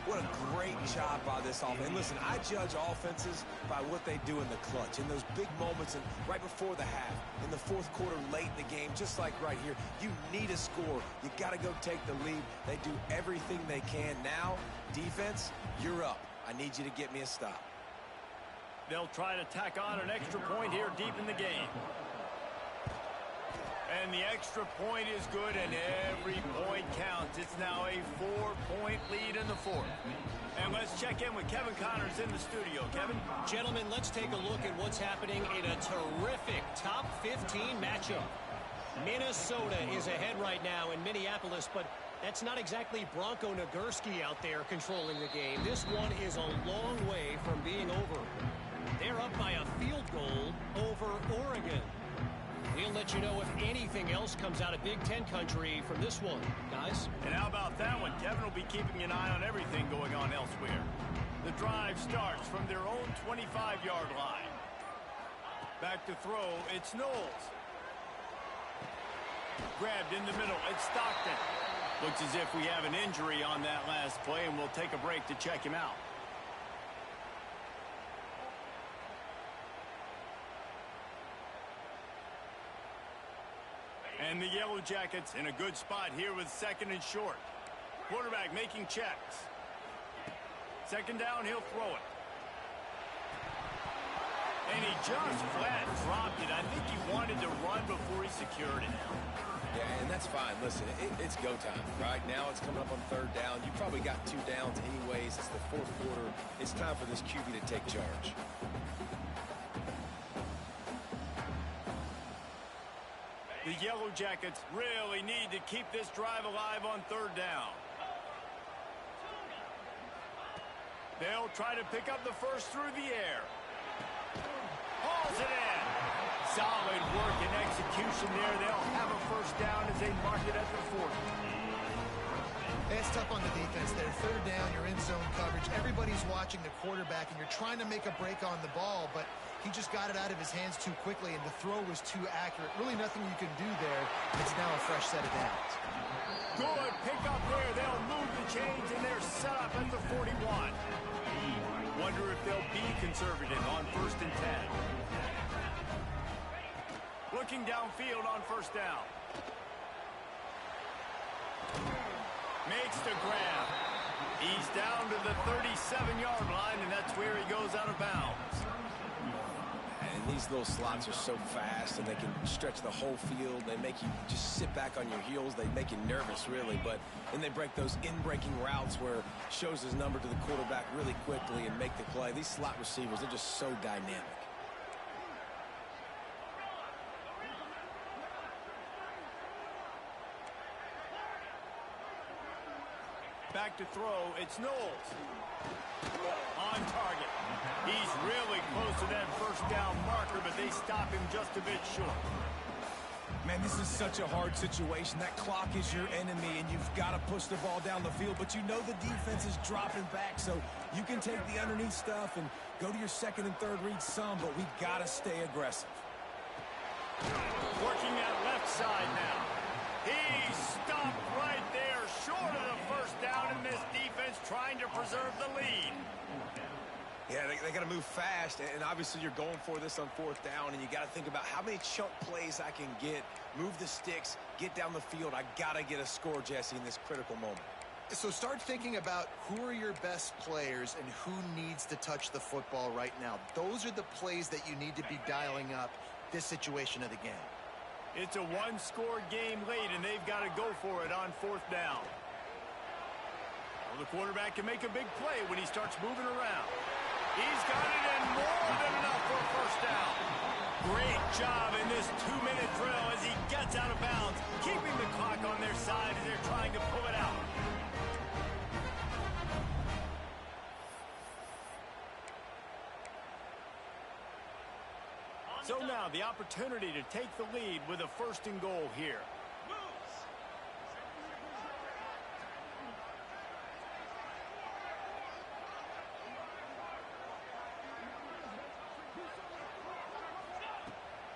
What a great job by this offense. And listen, I judge offenses by what they do in the clutch, in those big moments, and right before the half, in the 4th quarter, late in the game, just like right here. You need a score. You got to go take the lead. They do everything they can. Now, defense, you're up. I need you to get me a stop.
They'll try to tack on an extra point here deep in the game. And the extra point is good, and every point counts. It's now a 4-point lead in the 4th. And let's check in with Kevin Connors in the studio. Kevin?
Gentlemen, let's take a look at what's happening in a terrific top 15 matchup. Minnesota is ahead right now in Minneapolis, but that's not exactly Bronco Nagurski out there controlling the game. This one is a long way from being over. They're up by a field goal over Oregon. We'll let you know if anything else comes out of Big Ten country from this one, guys.
And how about that one? Kevin will be keeping an eye on everything going on elsewhere. The drive starts from their own 25-yard line. Back to throw, it's Knowles. Grabbed in the middle, it's Stockton. Looks as if we have an injury on that last play, and we'll take a break to check him out. And the Yellow Jackets in a good spot here with 2nd and short. Quarterback making checks. 2nd down, he'll throw it. And he just flat dropped it. I think he wanted to run before he secured it.
Yeah, and that's fine. Listen, it's go time. Right now it's coming up on 3rd down. You probably got 2 downs anyways. It's the 4th quarter. It's time for this QB to take charge.
The Yellow Jackets really need to keep this drive alive on 3rd down. They'll try to pick up the first through the air. Hauls it in. Solid work and execution there. They'll have a first down as they mark it at the 40.
It's tough on the defense there. 3rd down, you're in zone coverage. Everybody's watching the quarterback, and you're trying to make a break on the ball, but he just got it out of his hands too quickly, and the throw was too accurate. Really nothing you can do there. It's now a fresh set of downs.
Good pickup there. They'll move the chains, and they're set up at the 41. Wonder if they'll be conservative on 1st and 10. Looking downfield on 1st down. Makes the grab. He's down to the 37-yard line, and that's where he goes out of bounds.
And these little slots are so fast, and they can stretch the whole field. They make you just sit back on your heels. They make you nervous, really. But then they break those in-breaking routes where shows his number to the quarterback really quickly and make the play. These slot receivers, they're just so dynamic.
Back to throw, it's Knowles. On target. He's really close to that first down marker, but they stop him just a bit short.
Man, this is such a hard situation. That clock is your enemy, and you've got to push the ball down the field, but you know the defense is dropping back, so you can take the underneath stuff and go to your second and third read some, but we got to stay aggressive.
Working that left side now. He stopped right there, short of the first down, and this defense trying to preserve the lead.
Yeah, they got to move fast, and obviously you're going for this on fourth down, and you got to think about how many chunk plays I can get, move the sticks, get down the field. I got to get a score, Jesse, in this critical moment.
So start thinking about who are your best players and who needs to touch the football right now. Those are the plays that you need to be dialing up this situation of the game.
It's a one-score game late, and they've got to go for it on fourth down. Well, the quarterback can make a big play when he starts moving around. He's got it in more than enough for a first down. Great job in this 2-minute drill as he gets out of bounds, keeping the clock on their side as they're trying to pull it out. So now the opportunity to take the lead with a first and goal here.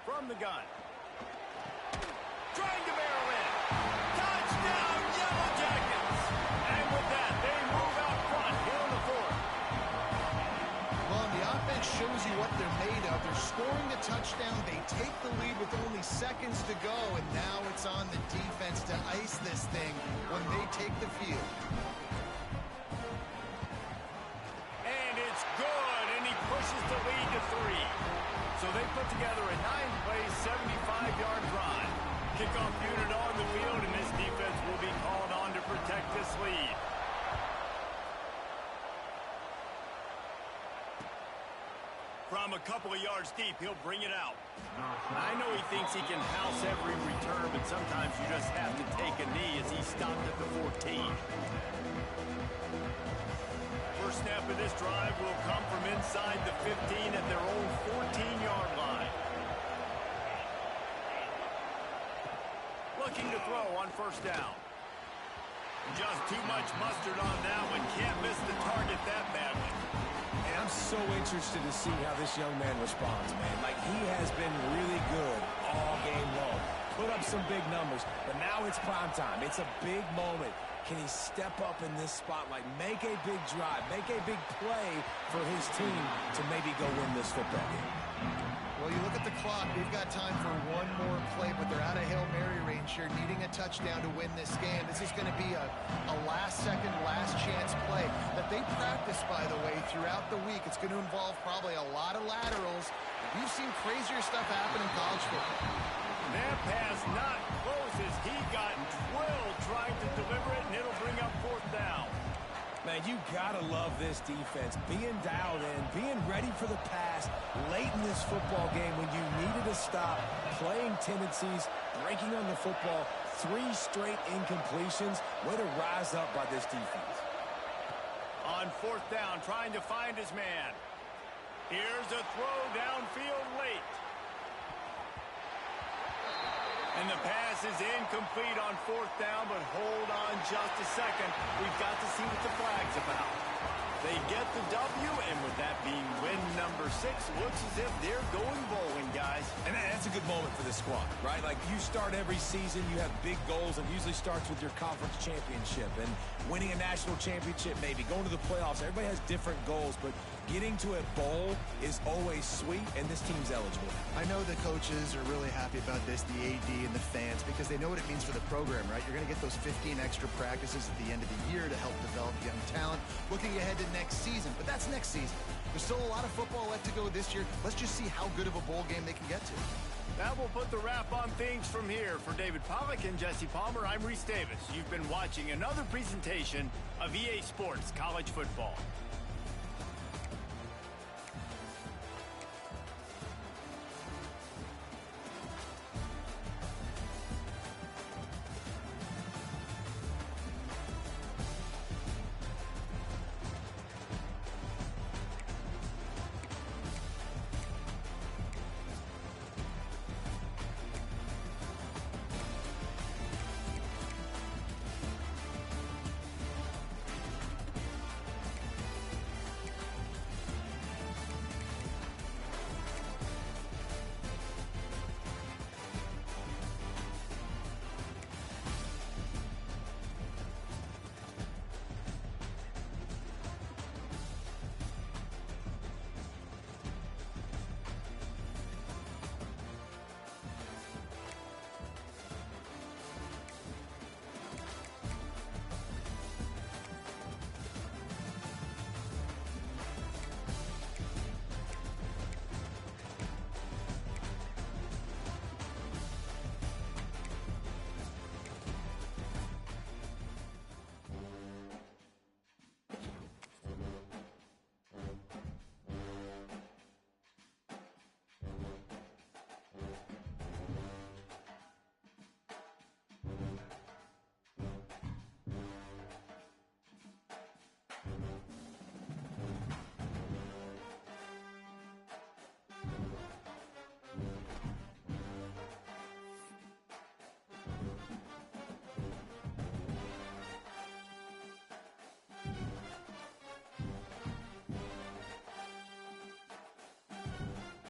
From the gun. Trying to barrel in. Touchdown, Yellow Jackets! And with that, they move out front here in the fourth.
Well, the offense shows you what they're made of. They're scoring the touchdown. They take the lead with only seconds to go, and now it's on the defense to ice this thing when they take the field.
And it's good, and he pushes the lead to 3. So they put together a 9-play, 75-yard drive. Kickoff unit on the field, and this defense will be called on to protect this lead. From a couple of yards deep, he'll bring it out. I know he thinks he can house every return, but sometimes you just have to take a knee as he stopped at the 14. First snap of this drive will come from inside the 15 at their own 14-yard line. Looking to throw on first down. Just too much mustard on that one. Can't miss the target that badly.
And I'm so interested to see how this young man responds, man. Like, he has been really good all game long. Put up some big numbers, but now it's prime time. It's a big moment. Can he step up in this spotlight, make a big drive, make a big play for his team to maybe go win this football game?
Well, you look at the clock. We've got time for one more play, but they're out of Hail Mary range here, needing a touchdown to win this game. This is going to be a last-second, last-chance play that they practice, by the way, throughout the week. It's going to involve probably a lot of laterals. We've seen crazier stuff happen in college football.
That pass not close as he got drilled trying to deliver it, and it'll bring up fourth down.
Man, you gotta love this defense. Being dialed in, being ready for the pass late in this football game when you needed to stop, playing tendencies, breaking on the football, 3 straight incompletions. Way to rise up by this defense.
On fourth down, trying to find his man. Here's a throw downfield late. And the pass is incomplete on fourth down, but hold on just a second. We've got to see what the flag's about. They get the W, and with that being win number 6, looks as if they're going bowling, guys.
And that's a good moment for this squad, right? Like, you start every season, you have big goals, and it usually starts with your conference championship and winning a national championship, maybe going to the playoffs. Everybody has different goals, but getting to a bowl is always sweet, and this team's eligible.
I know the coaches are really happy about this, the AD and the fans, because they know what it means for the program, right? You're going to get those 15 extra practices at the end of the year to help develop young talent, looking ahead to next season. But that's next season. There's still a lot of football left to go this year. Let's just see how good of a bowl game they can get to.
That will put the wrap on things from here. For David Pollack and Jesse Palmer, I'm Reese Davis. You've been watching another presentation of EA Sports College Football.